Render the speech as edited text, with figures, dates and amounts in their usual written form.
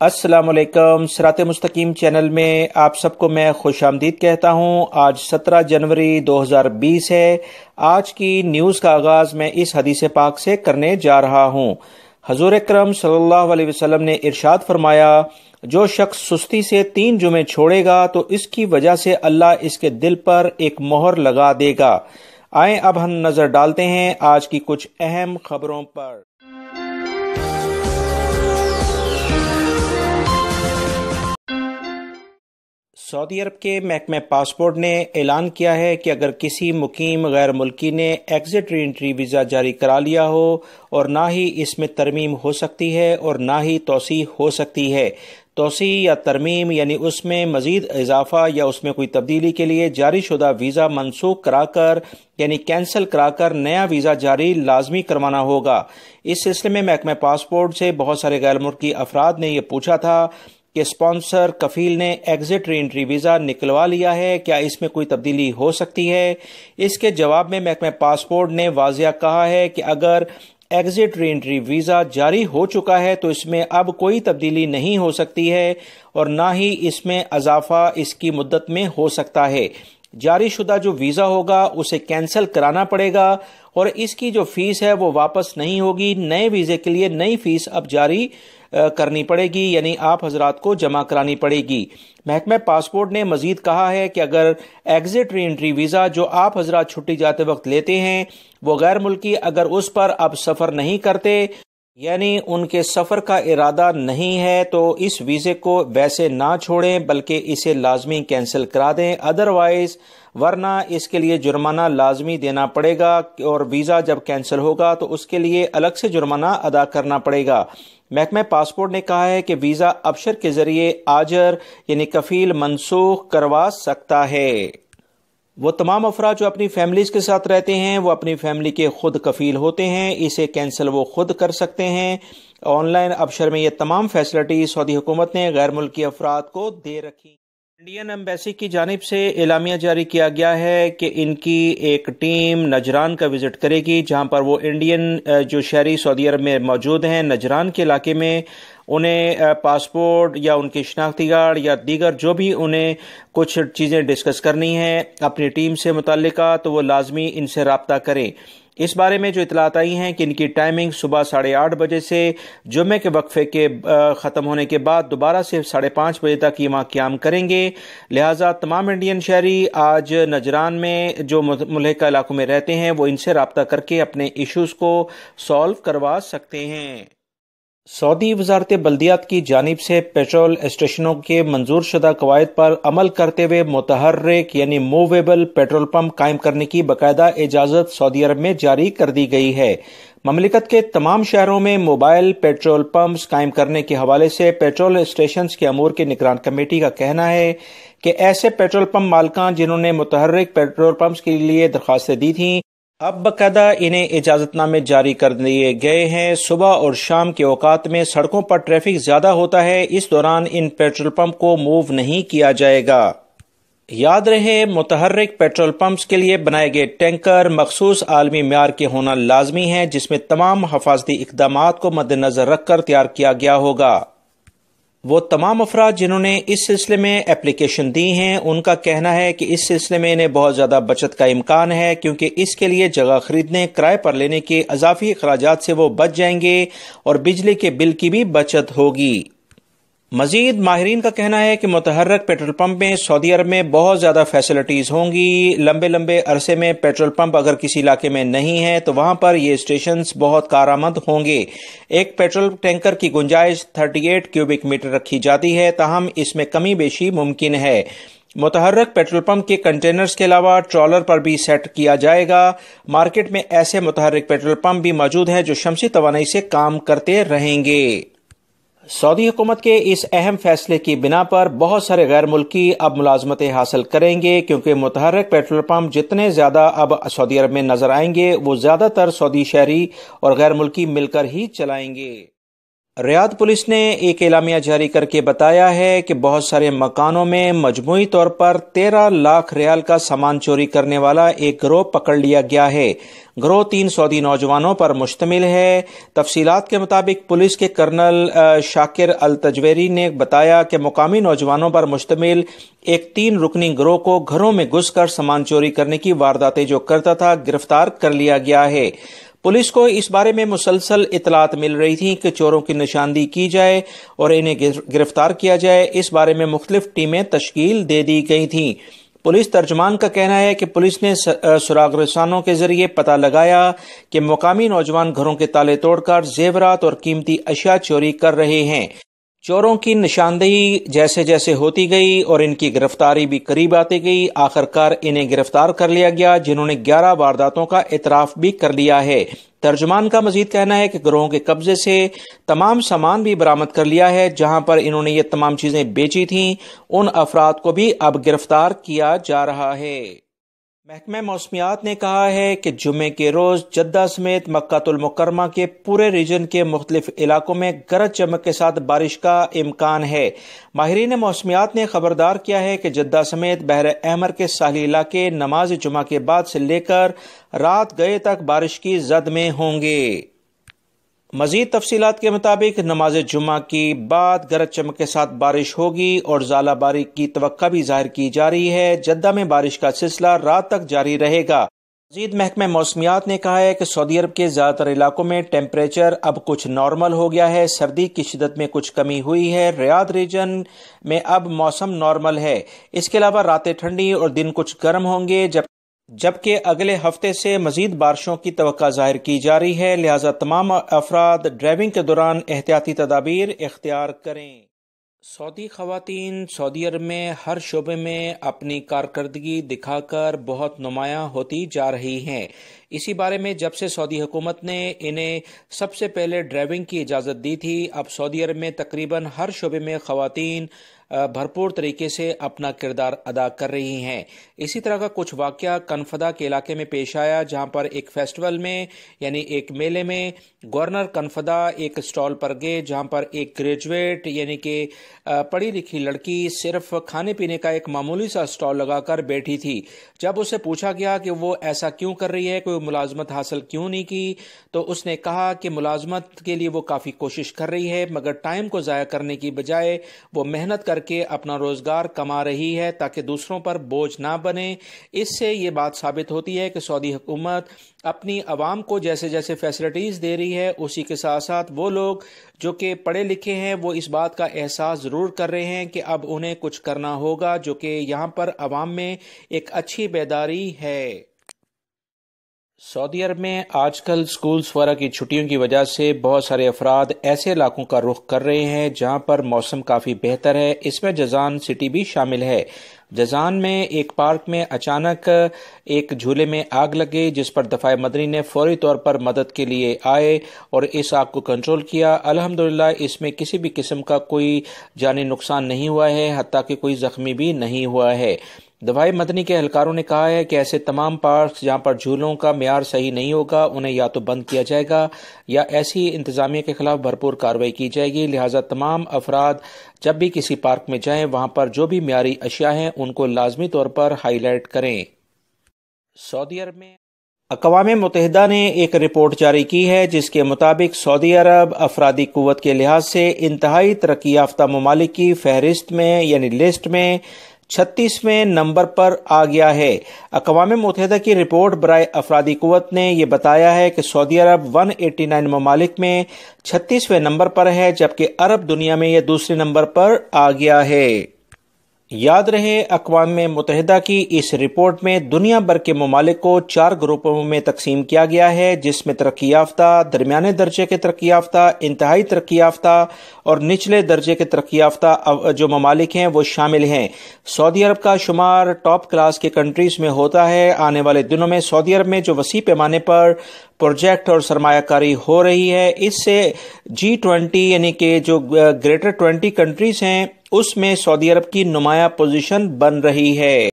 السلام علیکم۔ صراط مستقیم چینل میں آپ سب کو میں خوش آمدید کہتا ہوں۔ آج 17 جنوری 2020 ہے۔ آج کی نیوز کا آغاز میں اس حدیث پاک سے کرنے جا رہا ہوں۔ حضور اکرم صلی اللہ علیہ وسلم نے ارشاد فرمایا، جو شخص سستی سے 3 جمعے چھوڑے گا تو اس کی وجہ سے اللہ اس کے دل پر ایک مہر لگا دے گا۔ آئیں اب ہم نظر ڈالتے ہیں آج کی کچھ اہم خبروں پر۔ سعودی عرب کے محکمہ پاسپورٹ نے اعلان کیا ہے کہ اگر کسی مقیم غیر ملکی نے ایگزٹ ری انٹری ویزا جاری کرا لیا ہو اور نہ ہی اس میں ترمیم ہو سکتی ہے اور نہ ہی توسیع ہو سکتی ہے، توسیع یا ترمیم یعنی اس میں مزید اضافہ یا اس میں کوئی تبدیلی کے لیے جاری شدہ ویزا منسوخ کرا کر یعنی کینسل کرا کر نیا ویزا جاری لازمی کروانا ہوگا۔ اس سلسلے میں محکمہ پاسپورٹ سے بہت سارے غیر ملکی افراد نے یہ پوچھا تھا کہ اسپانسر کفیل نے ایگزٹ ری انٹری ویزا نکلوا لیا ہے، کیا اس میں کوئی تبدیلی ہو سکتی ہے؟ اس کے جواب میں محکمہ پاسپورٹ نے واضح کہا ہے کہ اگر ایگزٹ ری انٹری ویزا جاری ہو چکا ہے تو اس میں اب کوئی تبدیلی نہیں ہو سکتی ہے اور نہ ہی اس میں اضافہ اس کی مدت میں ہو سکتا ہے۔ جاری شدہ جو ویزا ہوگا اسے کینسل کرانا پڑے گا اور اس کی جو فیس ہے وہ واپس نہیں ہوگی۔ نئے ویزے کے لیے نئی فیس اب جاری کرنی پڑے گی، یعنی آپ حضرات کو جمع کرانی پڑے گی۔ محکمہ پاسپورٹ نے مزید کہا ہے کہ اگر ایگزٹ ری انٹری ویزا جو آپ حضرات چھٹی جاتے وقت لیتے ہیں وہ غیر ملکی اگر اس پر اب سفر نہیں کرتے یعنی ان کے سفر کا ارادہ نہیں ہے تو اس ویزے کو ویسے نہ چھوڑیں بلکہ اسے لازمی کینسل کرا دیں، ادروائز ورنہ اس کے لیے جرمانہ لازمی دینا پڑے گا اور ویزا جب کینسل ہوگا تو اس کے لیے الگ سے جرمانہ ادا کرنا پڑے گا۔ محکمہ پاسپورٹ نے کہا ہے کہ ویزا ابشر کے ذریعے آجر یعنی کفیل منسوخ کروا سکتا ہے۔ وہ تمام افراد جو اپنی فیملیز کے ساتھ رہتے ہیں وہ اپنی فیملی کے خود کفیل ہوتے ہیں، اسے کینسل وہ خود کر سکتے ہیں۔ آن لائن ابشر میں یہ تمام فیسلٹی سعودی حکومت نے غیر ملکی افراد کو دے رکھی۔ انڈین ایمبیسی کی جانب سے اعلامیہ جاری کیا گیا ہے کہ ان کی ایک ٹیم نجران کا وزٹ کرے گی، جہاں پر وہ انڈین جو شہری سعودی عرب میں موجود ہیں نجران کے علاقے میں، انہیں پاسپورٹ یا ان کی شناختی کارڈ یا دیگر جو بھی انہیں کچھ چیزیں ڈسکس کرنی ہیں اپنی ٹیم سے متعلقہ تو وہ لازمی ان سے رابطہ کریں۔ اس بارے میں جو اطلاعات آئی ہیں کہ ان کی ٹائمنگ صبح 8:30 بجے سے جمعے کے وقفے کے ختم ہونے کے بعد دوبارہ سے 5:30 بجے تک یہ وہاں قیام کریں گے، لہٰذا تمام انڈین شہری آج نجران میں جو ملحقہ علاقوں میں رہتے ہیں وہ ان سے رابطہ کر کے اپنے ایشوز کو سالو کروا سکتے ہیں۔ سعودی وزارت بلدیات کی جانب سے پیٹرول اسٹیشنوں کے منظور شدہ قواعد پر عمل کرتے ہوئے متحرک یعنی موویبل پیٹرول پمپ قائم کرنے کی باقاعدہ اجازت سعودی عرب میں جاری کر دی گئی ہے۔ مملکت کے تمام شہروں میں موبائل پیٹرول پمپس قائم کرنے کے حوالے سے پیٹرول اسٹیشنز کے امور کی نگران کمیٹی کا کہنا ہے کہ ایسے پیٹرول پمپ مالکان جنہوں نے متحرک پیٹرول پمپس کے لیے درخواستیں دی تھیں اب باقاعدہ انہیں اجازت نامے جاری کر دیے گئے ہیں۔ صبح اور شام کے اوقات میں سڑکوں پر ٹریفک زیادہ ہوتا ہے، اس دوران ان پیٹرول پمپ کو موو نہیں کیا جائے گا۔ یاد رہے متحرک پیٹرول پمپس کے لیے بنائے گئے ٹینکر مخصوص عالمی معیار کے ہونا لازمی ہے، جس میں تمام حفاظتی اقدامات کو مد نظر رکھ کر تیار کیا گیا ہوگا۔ وہ تمام افراد جنہوں نے اس سلسلے میں اپلیکیشن دی ہیں ان کا کہنا ہے کہ اس سلسلے میں انہیں بہت زیادہ بچت کا امکان ہے، کیونکہ اس کے لیے جگہ خریدنے، کرائے پر لینے کے اضافی اخراجات سے وہ بچ جائیں گے اور بجلی کے بل کی بھی بچت ہوگی۔ مزید ماہرین کا کہنا ہے کہ متحرک پیٹرول پمپ میں سعودی عرب میں بہت زیادہ فیسلٹیز ہوں گی۔ لمبے عرصے میں پیٹرول پمپ اگر کسی علاقے میں نہیں ہے تو وہاں پر یہ اسٹیشنز بہت کارآمد ہوں گے۔ ایک پیٹرول ٹینکر کی گنجائش 38 کیوبک میٹر رکھی جاتی ہے، تاہم اس میں کمی بیشی ممکن ہے۔ متحرک پیٹرول پمپ کے کنٹینرز کے علاوہ ٹرالر پر بھی سیٹ کیا جائے گا۔ مارکیٹ میں ایسے متحرک پیٹرول پمپ بھی موجود ہیں جو شمسی توانائی سے کام کرتے رہیں گے۔ سعودی حکومت کے اس اہم فیصلے کی بنا پر بہت سارے غیر ملکی اب ملازمتیں حاصل کریں گے، کیونکہ متحرک پیٹرول پمپ جتنے زیادہ اب سعودی عرب میں نظر آئیں گے وہ زیادہ تر سعودی شہری اور غیر ملکی مل کر ہی چلائیں گے۔ ریاض پولیس نے ایک اعلامیہ جاری کر کے بتایا ہے کہ بہت سارے مکانوں میں مجموعی طور پر 13 لاکھ ریال کا سامان چوری کرنے والا ایک گروہ پکڑ لیا گیا ہے۔ گروہ 3 سعودی نوجوانوں پر مشتمل ہے۔ تفصیلات کے مطابق پولیس کے کرنل شاکر التجویری نے بتایا کہ مقامی نوجوانوں پر مشتمل ایک 3 رکنی گروہ کو گھروں میں گھس کر سامان چوری کرنے کی وارداتیں جو کرتا تھا گرفتار کر لیا گیا ہے۔ پولیس کو اس بارے میں مسلسل اطلاعات مل رہی تھیں کہ چوروں کی نشاندہی کی جائے اور انہیں گرفتار کیا جائے۔ اس بارے میں مختلف ٹیمیں تشکیل دے دی گئی تھیں۔ پولیس ترجمان کا کہنا ہے کہ پولیس نے سراغ رسانوں کے ذریعے پتہ لگایا کہ مقامی نوجوان گھروں کے تالے توڑ کر زیورات اور قیمتی اشیاء چوری کر رہے ہیں۔ چوروں کی نشاندہی جیسے جیسے ہوتی گئی اور ان کی گرفتاری بھی قریب آتی گئی، آخرکار انہیں گرفتار کر لیا گیا، جنہوں نے 11 وارداتوں کا اعتراف بھی کر لیا ہے۔ ترجمان کا مزید کہنا ہے کہ گروہوں کے قبضے سے تمام سامان بھی برآمد کر لیا ہے، جہاں پر انہوں نے یہ تمام چیزیں بیچی تھیں ان افراد کو بھی اب گرفتار کیا جا رہا ہے۔ محکمہ موسمیات نے کہا ہے کہ جمعے کے روز جدہ سمیت مکہ المکرمہ کے پورے ریجن کے مختلف علاقوں میں گرج چمک کے ساتھ بارش کا امکان ہے۔ ماہرین موسمیات نے خبردار کیا ہے کہ جدہ سمیت بحر احمر کے ساحلی علاقے نماز جمعہ کے بعد سے لے کر رات گئے تک بارش کی زد میں ہوں گے۔ مزید تفصیلات کے مطابق نماز جمعہ کی بعد گرج چمک کے ساتھ بارش ہوگی اور ژالہ باری کی توقع بھی ظاہر کی جا رہی ہے۔ جدہ میں بارش کا سلسلہ رات تک جاری رہے گا۔ مزید محکمہ موسمیات نے کہا ہے کہ سعودی عرب کے زیادہ تر علاقوں میں ٹیمپریچر اب کچھ نارمل ہو گیا ہے، سردی کی شدت میں کچھ کمی ہوئی ہے۔ ریاض ریجن میں اب موسم نارمل ہے۔ اس کے علاوہ راتیں ٹھنڈی اور دن کچھ گرم ہوں گے، جبکہ اگلے ہفتے سے مزید بارشوں کی توقع ظاہر کی جا رہی ہے، لہذا تمام افراد ڈرائیونگ کے دوران احتیاطی تدابیر اختیار کریں۔ سعودی خواتین سعودی عرب میں ہر شعبے میں اپنی کارکردگی دکھا کر بہت نمایاں ہوتی جا رہی ہیں۔ اسی بارے میں جب سے سعودی حکومت نے انہیں سب سے پہلے ڈرائیونگ کی اجازت دی تھی، اب سعودی عرب میں تقریباً ہر شعبے میں خواتین بھرپور طریقے سے اپنا کردار ادا کر رہی ہیں۔ اسی طرح کا کچھ واقعہ کنفدہ کے علاقے میں پیش آیا، جہاں پر ایک فیسٹیول میں یعنی ایک میلے میں گورنر کنفدہ ایک سٹال پر گئے، جہاں پر ایک گریجویٹ یعنی کہ پڑھی لکھی لڑکی صرف کھانے پینے کا ایک معمولی سا سٹال لگا کر بیٹھی تھی۔ جب اسے پوچھا گیا کہ وہ ایسا کیوں کر رہی ہے، کوئی ملازمت حاصل کیوں نہیں کی، تو اس نے کہا کہ ملازمت کے لیے وہ کافی کوشش کر رہی ہے، مگر ٹائم کو ضائع کرنے کی بجائے وہ محنت کر کے اپنا روزگار کما رہی ہے تاکہ دوسروں پر بوجھ نہ بنے۔ اس سے یہ بات ثابت ہوتی ہے کہ سعودی حکومت اپنی عوام کو جیسے جیسے فیسلٹیز دے رہی ہے، اسی کے ساتھ ساتھ وہ لوگ جو کہ پڑھے لکھے ہیں وہ اس بات کا احساس ضرور کر رہے ہیں کہ اب انہیں کچھ کرنا ہوگا، جو کہ یہاں پر عوام میں ایک اچھی بیداری ہے۔ سعودی عرب میں آج کل سکولز وغیرہ کی چھٹیوں کی وجہ سے بہت سارے افراد ایسے علاقوں کا رخ کر رہے ہیں جہاں پر موسم کافی بہتر ہے۔ اس میں جازان سٹی بھی شامل ہے۔ جازان میں ایک پارک میں اچانک ایک جھولے میں آگ لگ گئی، جس پر دفاع مدنی نے فوری طور پر مدد کے لیے آئے اور اس آگ کو کنٹرول کیا۔ الحمدللہ اس میں کسی بھی قسم کا کوئی جانی نقصان نہیں ہوا ہے، حتیٰ کہ کوئی زخمی بھی نہیں ہوا ہے۔ دفاعی مدنی کے اہلکاروں نے کہا ہے کہ ایسے تمام پارکس جہاں پر جھولوں کا معیار صحیح نہیں ہوگا انہیں یا تو بند کیا جائے گا یا ایسی انتظامیہ کے خلاف بھرپور کارروائی کی جائے گی، لہٰذا تمام افراد جب بھی کسی پارک میں جائیں وہاں پر جو بھی معیاری اشیاء ہیں ان کو لازمی طور پر ہائی لائٹ کریں۔ سعودی عرب میں اقوام متحدہ نے ایک رپورٹ جاری کی ہے جس کے مطابق سعودی عرب افرادی قوت کے لحاظ سے انتہائی ترقی یافتہ ممالک کی فہرست میں یعنی لسٹ میں 36ویں نمبر پر آ گیا ہے۔ اقوام متحدہ کی رپورٹ برائے افرادی قوت نے یہ بتایا ہے کہ سعودی عرب 189 ممالک میں 36ویں نمبر پر ہے، جبکہ عرب دنیا میں یہ دوسرے نمبر پر آ گیا ہے۔ یاد رہے اقوام متحدہ کی اس رپورٹ میں دنیا بھر کے ممالک کو 4 گروپوں میں تقسیم کیا گیا ہے، جس میں ترقی یافتہ، درمیانے درجے کے ترقی یافتہ، انتہائی ترقی یافتہ اور نچلے درجے کے ترقی یافتہ جو ممالک ہیں وہ شامل ہیں۔ سعودی عرب کا شمار ٹاپ کلاس کے کنٹریز میں ہوتا ہے۔ آنے والے دنوں میں سعودی عرب میں جو وسیع پیمانے پر پروجیکٹ اور سرمایہ کاری ہو رہی ہے، اس سے G20 یعنی کہ جو گریٹر 20 کنٹریز ہیں اس میں سعودی عرب کی نمایاں پوزیشن بن رہی ہے۔